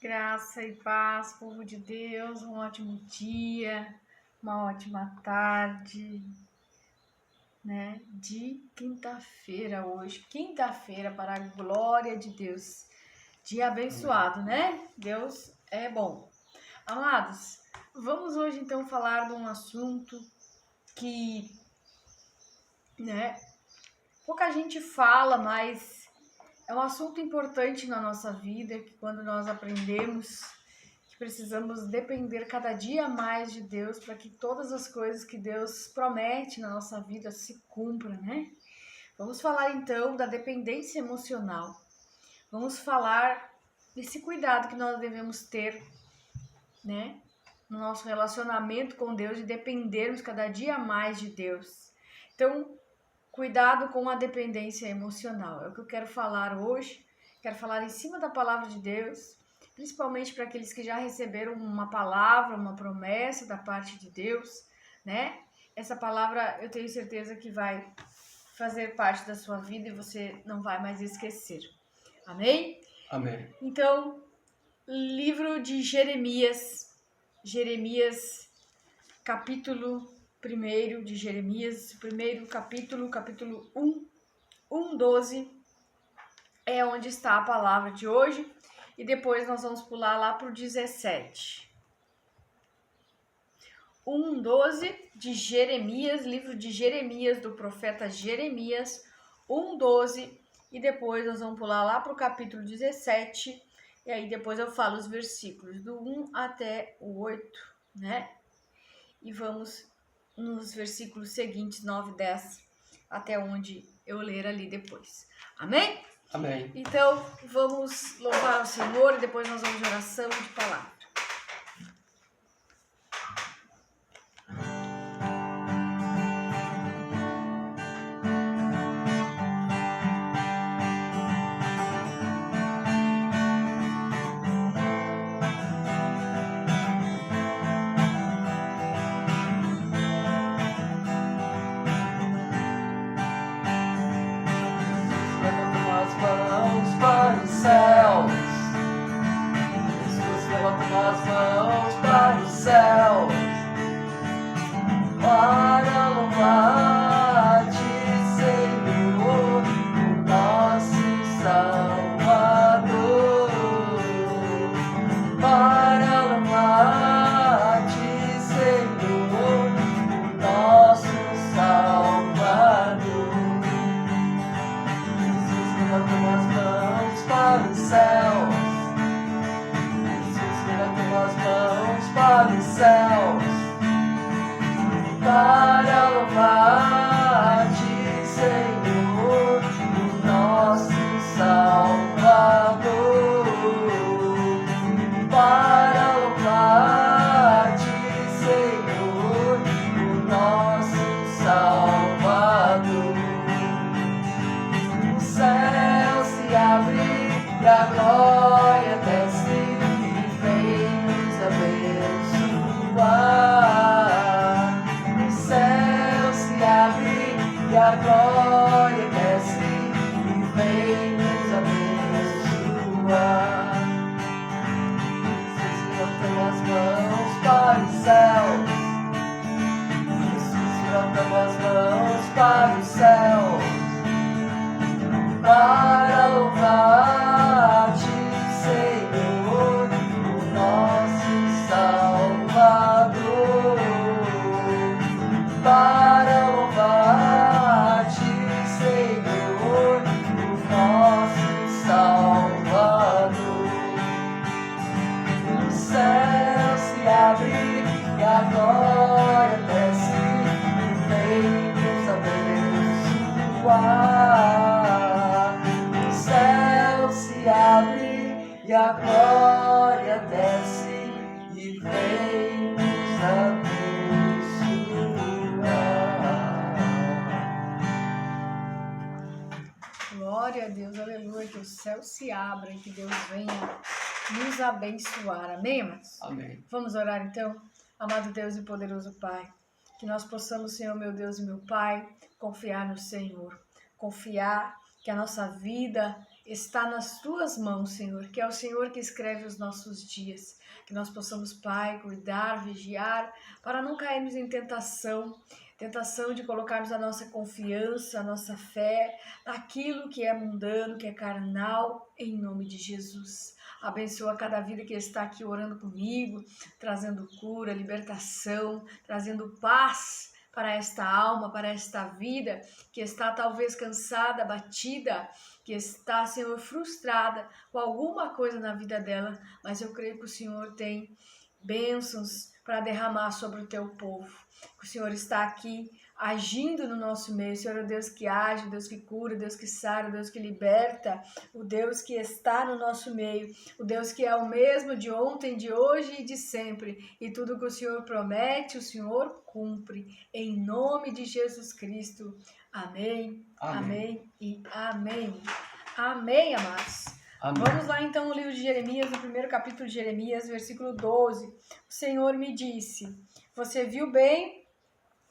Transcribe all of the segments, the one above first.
Graça e paz, povo de Deus, um ótimo dia, uma ótima tarde, né? De quinta-feira hoje, quinta-feira para a glória de Deus. Dia abençoado, né? Deus é bom. Amados, vamos hoje então falar de um assunto que, né, pouca gente fala, mas é um assunto importante na nossa vida, que quando nós aprendemos que precisamos depender cada dia mais de Deus para que todas as coisas que Deus promete na nossa vida se cumpram, né? Vamos falar então da dependência emocional. Vamos falar desse cuidado que nós devemos ter, né? No nosso relacionamento com Deus, de dependermos cada dia mais de Deus. Então, cuidado com a dependência emocional. É o que eu quero falar hoje. Quero falar em cima da palavra de Deus, principalmente para aqueles que já receberam uma palavra, uma promessa da parte de Deus, né? Essa palavra eu tenho certeza que vai fazer parte da sua vida e você não vai mais esquecer. Amém? Amém. Então, livro de Jeremias, capítulo 1 de Jeremias, primeiro capítulo 1:12, é onde está a palavra de hoje. E depois nós vamos pular lá para o 17. 1:12 de Jeremias, livro de Jeremias, do profeta Jeremias, 1:12. E depois nós vamos pular lá para o capítulo 17. E aí depois eu falo os versículos do 1 até o 8, né? E vamos nos versículos seguintes, 9, 10, até onde eu ler ali depois. Amém? Amém. Então, vamos louvar ao Senhor e depois nós vamos de oração e de palavra. Levanta as mãos para os céus, para louvar-te, Senhor, o nosso Salvador. Para louvar-te, Senhor, o nosso Salvador. Jesus, levanta as mãos para os céus. As mãos para os céus, para louvar-te, Senhor, o nosso Salvador. Para louvar-te, Senhor, o nosso Salvador. O céu se abre e a glória desce. O céu se abre e a glória desce e vem nos abençoar. Jesus levantou as mãos para os céus. Jesus levantou as mãos para os céus, para louvar-te, Senhor, o nosso Salvador. Para louvar-te, Senhor, o nosso Salvador. O céu se abre e a glória desce e vem nos abençoar. O céu se abre e a glória desce e vem nos abençoar. Glória a Deus, aleluia, que o céu se abra e que Deus venha nos abençoar. Amém, irmãos? Amém. Vamos orar então? Amado Deus e poderoso Pai, que nós possamos, Senhor, meu Deus e meu Pai, confiar no Senhor, confiar que a nossa vida está nas tuas mãos, Senhor, que é o Senhor que escreve os nossos dias. Que nós possamos, Pai, cuidar, vigiar, para não cairmos em tentação de colocarmos a nossa confiança, a nossa fé naquilo que é mundano, que é carnal, em nome de Jesus. Abençoa cada vida que está aqui orando comigo, trazendo cura, libertação, trazendo paz para esta alma, para esta vida que está talvez cansada, abatida, que está, Senhor, frustrada com alguma coisa na vida dela, mas eu creio que o Senhor tem bênçãos para derramar sobre o teu povo. O Senhor está aqui agindo no nosso meio. O Senhor é o Deus que age, o Deus que cura, o Deus que sara, o Deus que liberta, o Deus que está no nosso meio, o Deus que é o mesmo de ontem, de hoje e de sempre. E tudo que o Senhor promete, o Senhor cumpre. Em nome de Jesus Cristo. Amém, amém e amém. Amém, amados. Amém. Vamos lá então no livro de Jeremias, no primeiro capítulo de Jeremias, versículo 12. O Senhor me disse: você viu bem,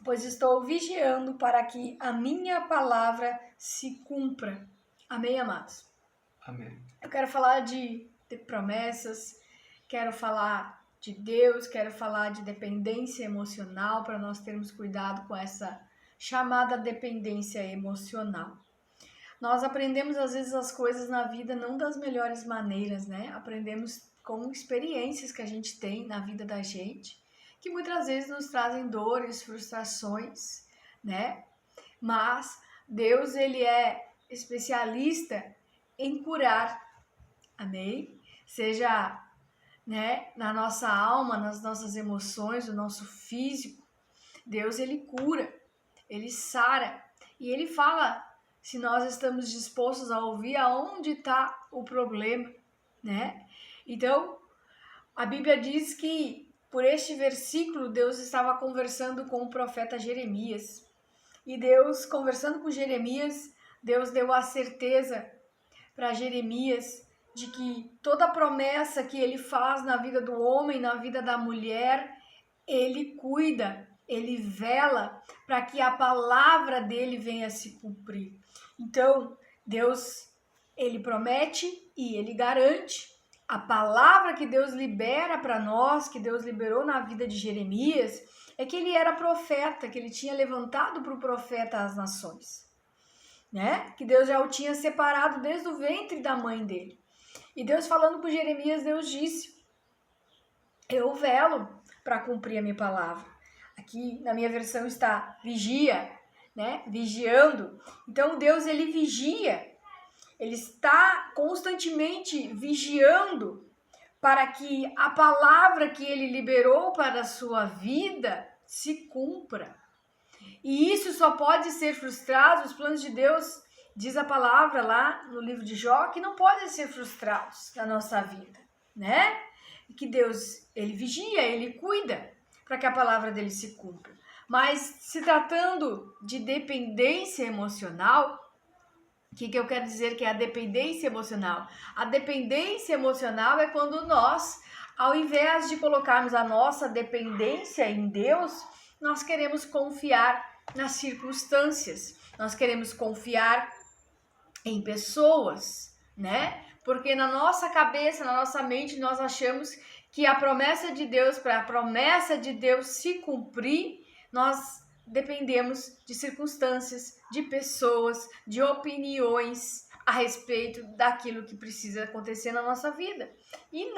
pois estou vigiando para que a minha palavra se cumpra. Amém, amados? Amém. Eu quero falar de promessas, quero falar de Deus, quero falar de dependência emocional, para nós termos cuidado com essa chamada dependência emocional. Nós aprendemos às vezes as coisas na vida não das melhores maneiras, né? Aprendemos com experiências que a gente tem na vida da gente, que muitas vezes nos trazem dores, frustrações, né? Mas Deus, ele é especialista em curar, amém? Seja, né, na nossa alma, nas nossas emoções, no nosso físico. Deus, ele cura, ele sara, e ele fala se nós estamos dispostos a ouvir aonde está o problema, né? Então, a Bíblia diz que por este versículo Deus estava conversando com o profeta Jeremias. E Deus, conversando com Jeremias, Deus deu a certeza para Jeremias de que toda promessa que ele faz na vida do homem, na vida da mulher, ele cuida, ele vela para que a palavra dele venha a se cumprir. Então, Deus, ele promete e ele garante. A palavra que Deus libera para nós, que Deus liberou na vida de Jeremias, é que ele era profeta, que ele tinha levantado para o profeta as nações, né? Que Deus já o tinha separado desde o ventre da mãe dele. E Deus falando com Jeremias, Deus disse: eu velo para cumprir a minha palavra. Aqui na minha versão está vigia, né? Vigiando. Então Deus, ele vigia, ele está constantemente vigiando para que a palavra que ele liberou para a sua vida se cumpra. E isso só pode ser frustrado, os planos de Deus, diz a palavra lá no livro de Jó, que não podem ser frustrados na nossa vida, né? E que Deus, ele vigia, ele cuida para que a palavra dele se cumpra. Mas se tratando de dependência emocional, o que eu quero dizer que é a dependência emocional? A dependência emocional é quando nós, ao invés de colocarmos a nossa dependência em Deus, nós queremos confiar nas circunstâncias, nós queremos confiar em pessoas, né? Porque na nossa cabeça, na nossa mente, nós achamos que a promessa de Deus, para a promessa de Deus se cumprir, nós dependemos de circunstâncias, de pessoas, de opiniões a respeito daquilo que precisa acontecer na nossa vida. E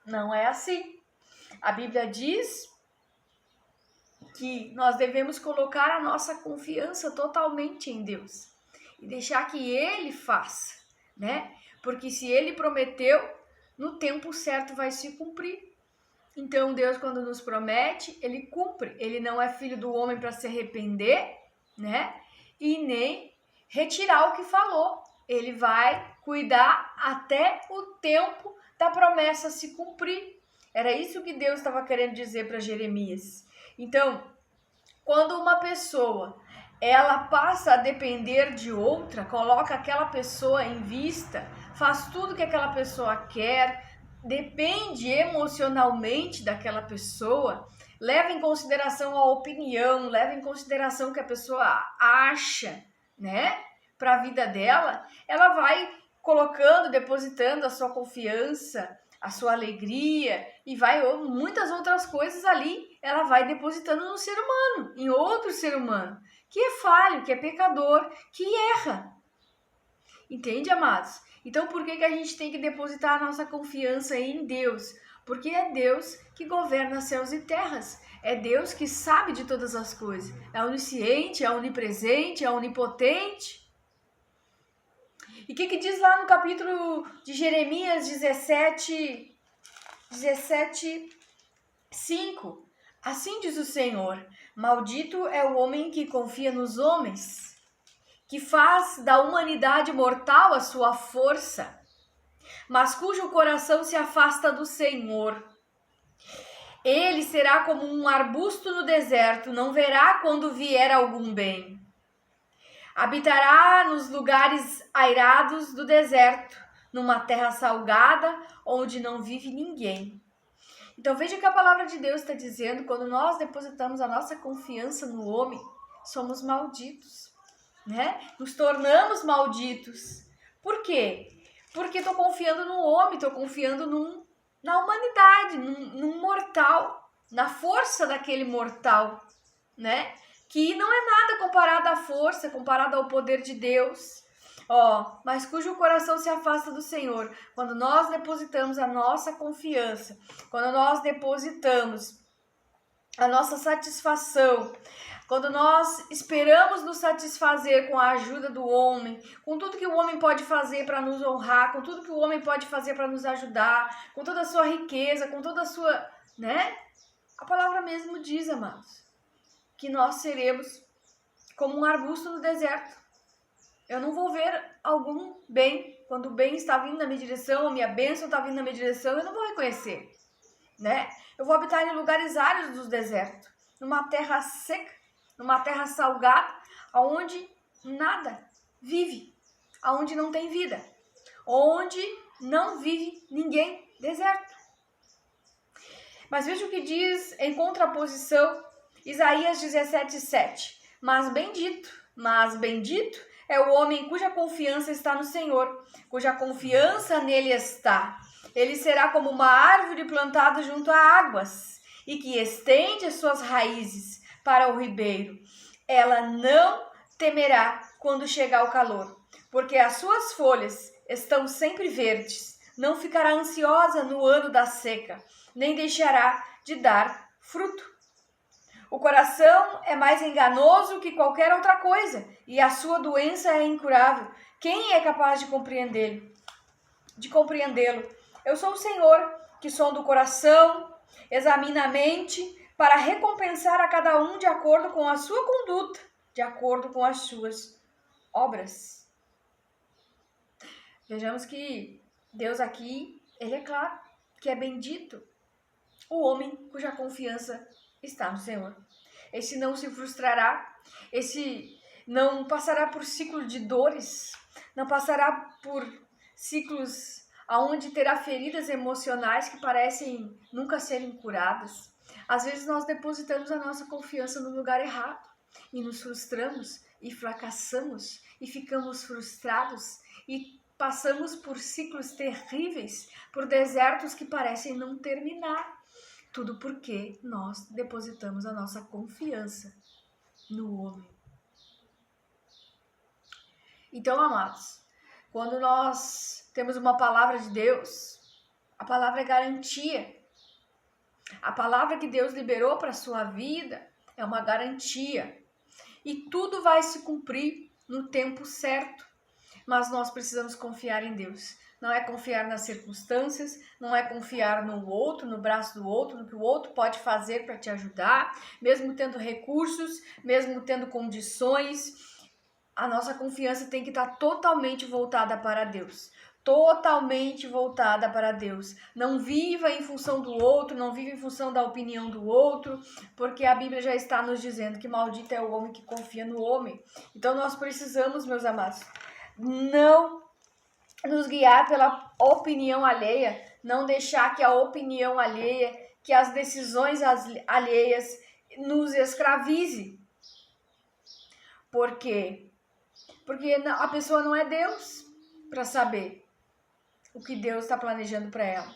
não é assim. A Bíblia diz que nós devemos colocar a nossa confiança totalmente em Deus e deixar que Ele faça, né? Porque se Ele prometeu, no tempo certo vai se cumprir. Então Deus, quando nos promete, Ele cumpre. Ele não é filho do homem para se arrepender, né? E nem retirar o que falou. Ele vai cuidar até o tempo da promessa se cumprir. Era isso que Deus estava querendo dizer para Jeremias. Então, quando uma pessoa ela passa a depender de outra, coloca aquela pessoa em vista, faz tudo que aquela pessoa quer, depende emocionalmente daquela pessoa, leva em consideração a opinião, leva em consideração o que a pessoa acha, né, para a vida dela, ela vai colocando, depositando a sua confiança, a sua alegria e muitas outras coisas ali, ela vai depositando no ser humano, em outro ser humano, que é falho, que é pecador, que erra. Entende, amados? Então, por que a gente tem que depositar a nossa confiança em Deus? Porque é Deus que governa céus e terras. É Deus que sabe de todas as coisas. É onisciente, é onipresente, é onipotente. E o que diz lá no capítulo de Jeremias 17, 5? Assim diz o Senhor: maldito é o homem que confia nos homens, que faz da humanidade mortal a sua força, mas cujo coração se afasta do Senhor. Ele será como um arbusto no deserto, não verá quando vier algum bem. Habitará nos lugares airados do deserto, numa terra salgada, onde não vive ninguém. Então veja que a palavra de Deus está dizendo, quando nós depositamos a nossa confiança no homem, somos malditos, né? Nos tornamos malditos. Por quê? Porque estou confiando no homem, estou confiando na humanidade, num mortal, na força daquele mortal, né? Que não é nada comparado à força, comparado ao poder de Deus. Mas cujo coração se afasta do Senhor. Quando nós depositamos a nossa confiança, quando nós depositamos a nossa satisfação, quando nós esperamos nos satisfazer com a ajuda do homem, com tudo que o homem pode fazer para nos honrar, com tudo que o homem pode fazer para nos ajudar, com toda a sua riqueza, com toda a sua, né? A palavra mesmo diz, amados, que nós seremos como um arbusto no deserto. Eu não vou ver algum bem. Quando o bem está vindo na minha direção, a minha bênção está vindo na minha direção, eu não vou reconhecer, né? Eu vou habitar em lugares áridos do deserto, numa terra seca, numa terra salgada, onde nada vive, onde não tem vida, onde não vive ninguém, deserto. Mas veja o que diz em contraposição Isaías 17:7. Mas bendito é o homem cuja confiança está no Senhor, cuja confiança nele está. Ele será como uma árvore plantada junto a águas e que estende as suas raízes para o ribeiro. Ela não temerá quando chegar o calor, porque as suas folhas estão sempre verdes. Não ficará ansiosa no ano da seca, nem deixará de dar fruto. O coração é mais enganoso que qualquer outra coisa, e a sua doença é incurável. Quem é capaz de compreendê-lo? Eu sou o Senhor, que sonda o coração, examina a mente, para recompensar a cada um de acordo com a sua conduta, de acordo com as suas obras. Vejamos que Deus aqui, ele é claro que é bendito o homem cuja confiança está no Senhor. Esse não se frustrará, esse não passará por ciclo de dores, não passará por ciclos onde terá feridas emocionais que parecem nunca serem curadas. Às vezes nós depositamos a nossa confiança no lugar errado e nos frustramos e fracassamos e ficamos frustrados e passamos por ciclos terríveis, por desertos que parecem não terminar. Tudo porque nós depositamos a nossa confiança no homem. Então, amados, quando nós temos uma palavra de Deus, a palavra é garantia. A palavra que Deus liberou para a sua vida é uma garantia. E tudo vai se cumprir no tempo certo. Mas nós precisamos confiar em Deus. Não é confiar nas circunstâncias, não é confiar no outro, no braço do outro, no que o outro pode fazer para te ajudar, mesmo tendo recursos, mesmo tendo condições. A nossa confiança tem que estar totalmente voltada para Deus. Totalmente voltada para Deus. Não viva em função do outro, não viva em função da opinião do outro, porque a Bíblia já está nos dizendo que maldito é o homem que confia no homem. Então nós precisamos, meus amados, não nos guiar pela opinião alheia, não deixar que a opinião alheia, que as decisões alheias nos escravize. Por quê? Porque a pessoa não é Deus. para saber o que Deus está planejando para ela,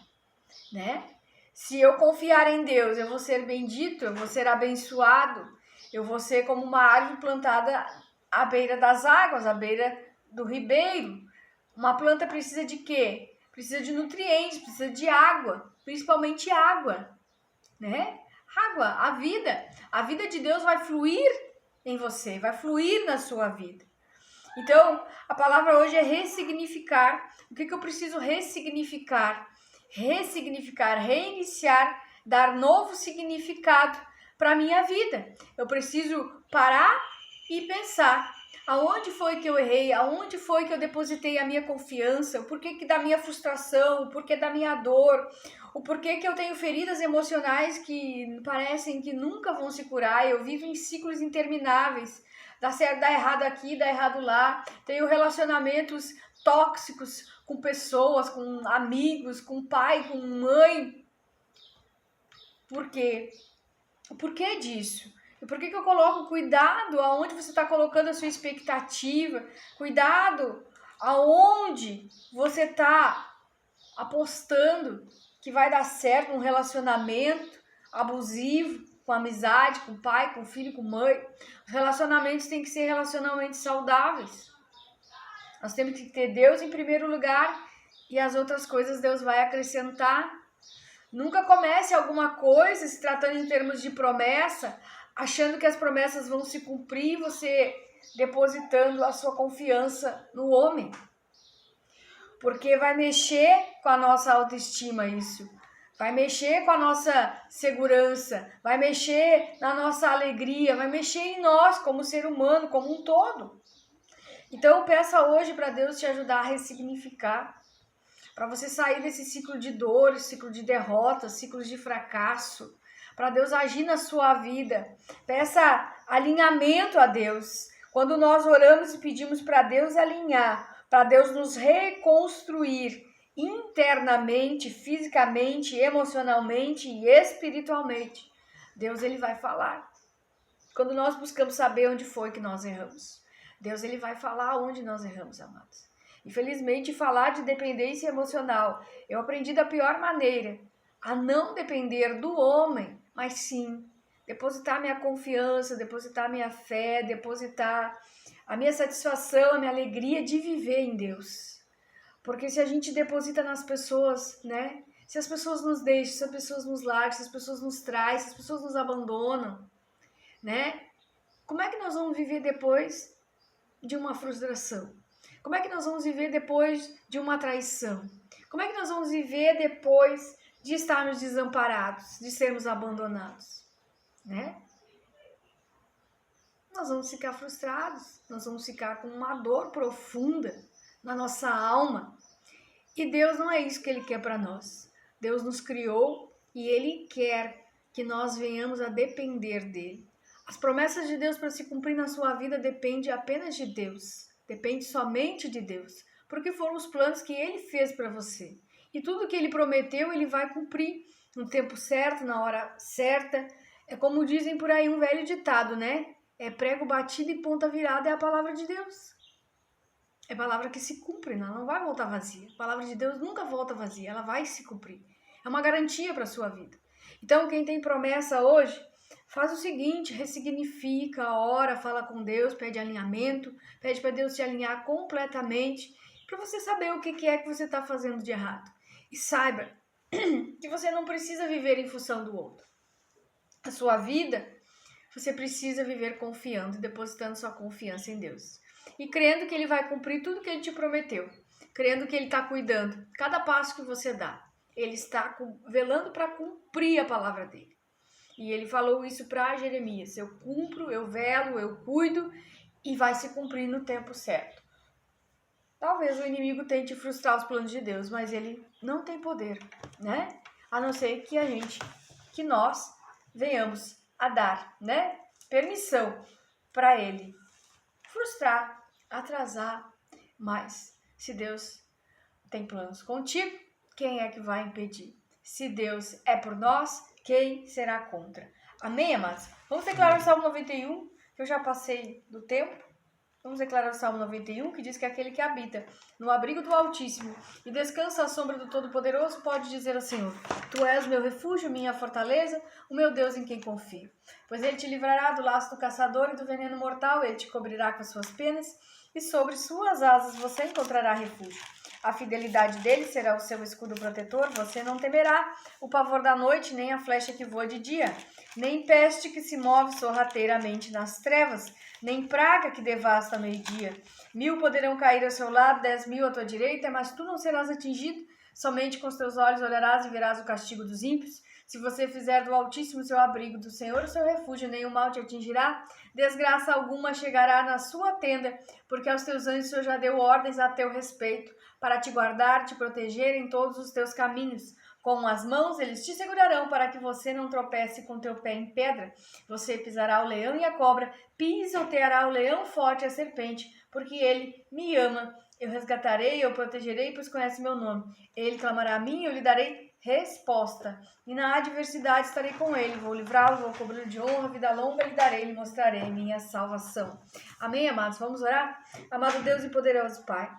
né? Se eu confiar em Deus, eu vou ser bendito, eu vou ser abençoado, eu vou ser como uma árvore plantada à beira das águas, à beira do ribeiro. Uma planta precisa de quê? Precisa de nutrientes, precisa de água, principalmente água, né? Água, a vida de Deus vai fluir em você, vai fluir na sua vida. Então, a palavra hoje é ressignificar. O que eu preciso ressignificar? Ressignificar, reiniciar, dar novo significado para a minha vida. Eu preciso parar e pensar. Aonde foi que eu errei? Aonde foi que eu depositei a minha confiança? O porquê que da minha frustração? O porquê da minha dor? O porquê que eu tenho feridas emocionais que parecem que nunca vão se curar? Eu vivo em ciclos intermináveis. Dá certo, dá errado aqui, dá errado lá. Tenho relacionamentos tóxicos com pessoas, com amigos, com pai, com mãe. Por quê? O porquê disso? E por que eu coloco cuidado aonde você está colocando a sua expectativa? Cuidado aonde você está apostando que vai dar certo um relacionamento abusivo, com amizade, com pai, com filho, com mãe. Os relacionamentos têm que ser relacionamentos saudáveis. Nós temos que ter Deus em primeiro lugar e as outras coisas Deus vai acrescentar. Nunca comece alguma coisa se tratando em termos de promessa, achando que as promessas vão se cumprir, você depositando a sua confiança no homem. Porque vai mexer com a nossa autoestima isso. Vai mexer com a nossa segurança, vai mexer na nossa alegria, vai mexer em nós como ser humano, como um todo. Então peça hoje para Deus te ajudar a ressignificar, para você sair desse ciclo de dores, ciclo de derrotas, ciclos de fracasso, para Deus agir na sua vida. Peça alinhamento a Deus. Quando nós oramos e pedimos para Deus alinhar, para Deus nos reconstruir internamente, fisicamente, emocionalmente e espiritualmente, Deus ele vai falar. Quando nós buscamos saber onde foi que nós erramos, Deus ele vai falar onde nós erramos, amados. Infelizmente, falar de dependência emocional, eu aprendi da pior maneira, a não depender do homem, mas sim depositar minha confiança, depositar minha fé, depositar a minha satisfação, a minha alegria de viver em Deus. Porque se a gente deposita nas pessoas, né? Se as pessoas nos deixam, se as pessoas nos largam, se as pessoas nos traem, se as pessoas nos abandonam, né? Como é que nós vamos viver depois de uma frustração? Como é que nós vamos viver depois de uma traição? Como é que nós vamos viver depois de estarmos desamparados, de sermos abandonados, né? Nós vamos ficar frustrados, nós vamos ficar com uma dor profunda na nossa alma. E Deus não é isso que Ele quer para nós. Deus nos criou e Ele quer que nós venhamos a depender dEle. As promessas de Deus para se cumprir na sua vida dependem apenas de Deus. Depende somente de Deus. Porque foram os planos que Ele fez para você. E tudo que Ele prometeu, Ele vai cumprir no tempo certo, na hora certa. É como dizem por aí um velho ditado, né? É prego batido e ponta virada é a palavra de Deus. É palavra que se cumpre, ela não vai voltar vazia. A palavra de Deus nunca volta vazia, ela vai se cumprir. É uma garantia para a sua vida. Então, quem tem promessa hoje, faz o seguinte, ressignifica, ora, fala com Deus, pede alinhamento, pede para Deus te alinhar completamente, para você saber o que é que você está fazendo de errado. E saiba que você não precisa viver em função do outro. A sua vida, você precisa viver confiando, depositando sua confiança em Deus. E crendo que Ele vai cumprir tudo que Ele te prometeu. Crendo que Ele está cuidando. Cada passo que você dá, Ele está velando para cumprir a palavra dEle. E Ele falou isso para Jeremias. Eu cumpro, eu velo, eu cuido e vai se cumprir no tempo certo. Talvez o inimigo tente frustrar os planos de Deus, mas ele não tem poder, né? A não ser que nós venhamos a dar, né? Permissão para ele frustrar, atrasar, mas se Deus tem planos contigo, quem é que vai impedir? Se Deus é por nós, quem será contra? Amém, amados? Vamos declarar o Salmo 91, que eu já passei do tempo. Vamos declarar o Salmo 91, que diz que aquele que habita no abrigo do Altíssimo e descansa à sombra do Todo-Poderoso pode dizer ao Senhor: Tu és o meu refúgio, minha fortaleza, o meu Deus em quem confio. Pois ele te livrará do laço do caçador e do veneno mortal, ele te cobrirá com as suas penas e sobre suas asas você encontrará refúgio. A fidelidade dele será o seu escudo protetor, você não temerá o pavor da noite, nem a flecha que voa de dia, nem peste que se move sorrateiramente nas trevas, nem praga que devasta ao meio-dia. 1000 poderão cair ao seu lado, 10.000 à tua direita, mas tu não serás atingido. Somente com os teus olhos olharás e verás o castigo dos ímpios. Se você fizer do Altíssimo seu abrigo, do Senhor o seu refúgio, nenhum mal te atingirá, desgraça alguma chegará na sua tenda, porque aos teus anjos o Senhor já deu ordens a teu respeito, para te guardar, te proteger em todos os teus caminhos. Com as mãos eles te segurarão para que você não tropece com teu pé em pedra. Você pisará o leão e a cobra, pisoteará o leão forte e a serpente, porque ele me ama. Eu resgatarei, eu protegerei, pois conhece meu nome. Ele clamará a mim e eu lhe darei resposta. E na adversidade estarei com ele. Vou livrá-lo, vou cobri-lo de honra, vida longa lhe darei, lhe mostrarei minha salvação. Amém, amados? Vamos orar? Amado Deus e poderoso Pai,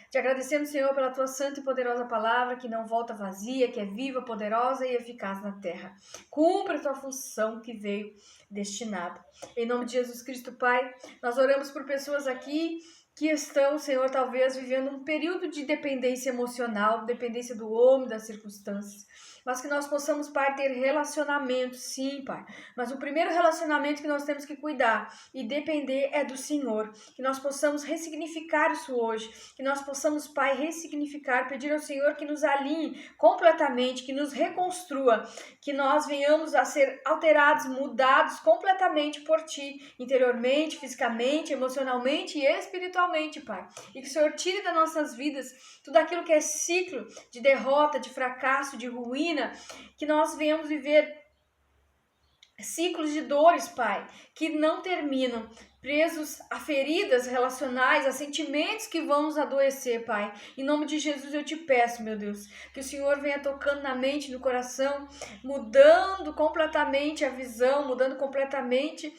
te agradecemos, Senhor, pela tua santa e poderosa palavra, que não volta vazia, que é viva, poderosa e eficaz na terra. Cumpre a tua função que veio destinada. Em nome de Jesus Cristo, Pai, nós oramos por pessoas aqui que estão, Senhor, talvez vivendo um período de dependência emocional, dependência do homem, das circunstâncias. Mas que nós possamos, Pai, ter relacionamento, sim, Pai. Mas o primeiro relacionamento que nós temos que cuidar e depender é do Senhor. Que nós possamos ressignificar isso hoje. Que nós possamos, Pai, ressignificar, pedir ao Senhor que nos alinhe completamente, que nos reconstrua, que nós venhamos a ser alterados, mudados completamente por Ti, interiormente, fisicamente, emocionalmente e espiritualmente, Pai. E que o Senhor tire das nossas vidas tudo aquilo que é ciclo de derrota, de fracasso, de ruína, que nós venhamos viver ciclos de dores, Pai, que não terminam, presos a feridas relacionais, a sentimentos que vão nos adoecer, Pai. Em nome de Jesus eu te peço, meu Deus, que o Senhor venha tocando na mente, no coração, mudando completamente a visão, mudando completamente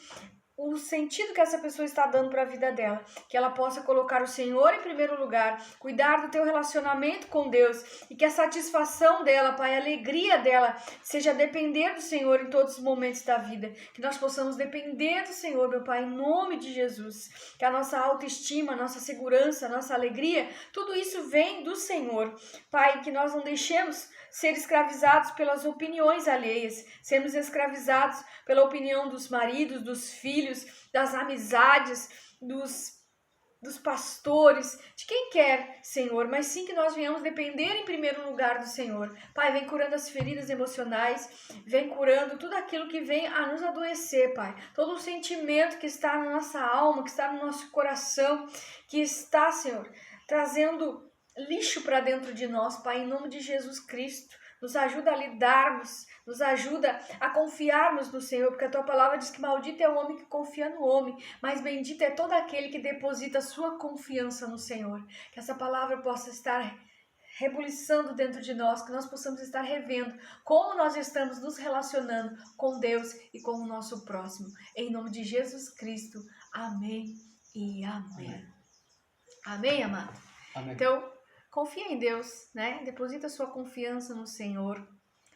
o sentido que essa pessoa está dando para a vida dela, que ela possa colocar o Senhor em primeiro lugar, cuidar do teu relacionamento com Deus e que a satisfação dela, Pai, a alegria dela seja depender do Senhor em todos os momentos da vida, que nós possamos depender do Senhor, meu Pai, em nome de Jesus, que a nossa autoestima, a nossa segurança, a nossa alegria, tudo isso vem do Senhor, Pai, que nós não deixemos ser escravizados pelas opiniões alheias, sermos escravizados pela opinião dos maridos, dos filhos, das amizades, dos pastores, de quem quer, Senhor, mas sim que nós venhamos depender em primeiro lugar do Senhor. Pai, vem curando as feridas emocionais, vem curando tudo aquilo que vem a nos adoecer, Pai. Todo o sentimento que está na nossa alma, que está no nosso coração, que está, Senhor, trazendo lixo para dentro de nós, Pai, em nome de Jesus Cristo. Nos ajuda a lidarmos, nos ajuda a confiarmos no Senhor, porque a tua palavra diz que maldito é o homem que confia no homem, mas bendito é todo aquele que deposita sua confiança no Senhor. Que essa palavra possa estar rebuliçando dentro de nós, que nós possamos estar revendo como nós estamos nos relacionando com Deus e com o nosso próximo. Em nome de Jesus Cristo, amém e amém. Amém, amado? Amém. Então, confia em Deus, né? Deposita sua confiança no Senhor,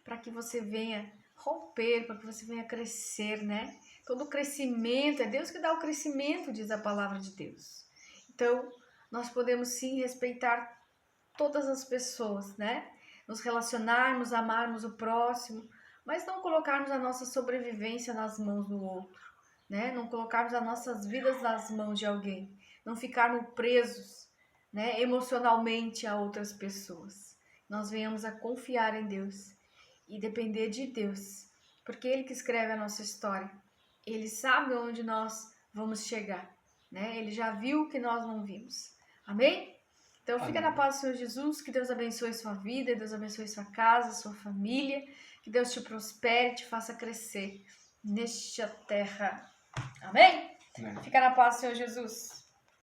para que você venha romper, para que você venha crescer, né? Todo crescimento, é Deus que dá o crescimento, diz a palavra de Deus. Então, nós podemos sim respeitar todas as pessoas, né? Nos relacionarmos, amarmos o próximo, mas não colocarmos a nossa sobrevivência nas mãos do outro, né? Não colocarmos as nossas vidas nas mãos de alguém, não ficarmos presos, né, emocionalmente a outras pessoas. Nós venhamos a confiar em Deus e depender de Deus, porque Ele que escreve a nossa história. Ele sabe onde nós vamos chegar, né? Ele já viu o que nós não vimos. Amém? Então fica na paz do Senhor Jesus, que Deus abençoe sua vida, Deus abençoe sua casa, sua família, que Deus te prospere, te faça crescer nesta terra. Amém? Amém. Fica na paz do Senhor Jesus.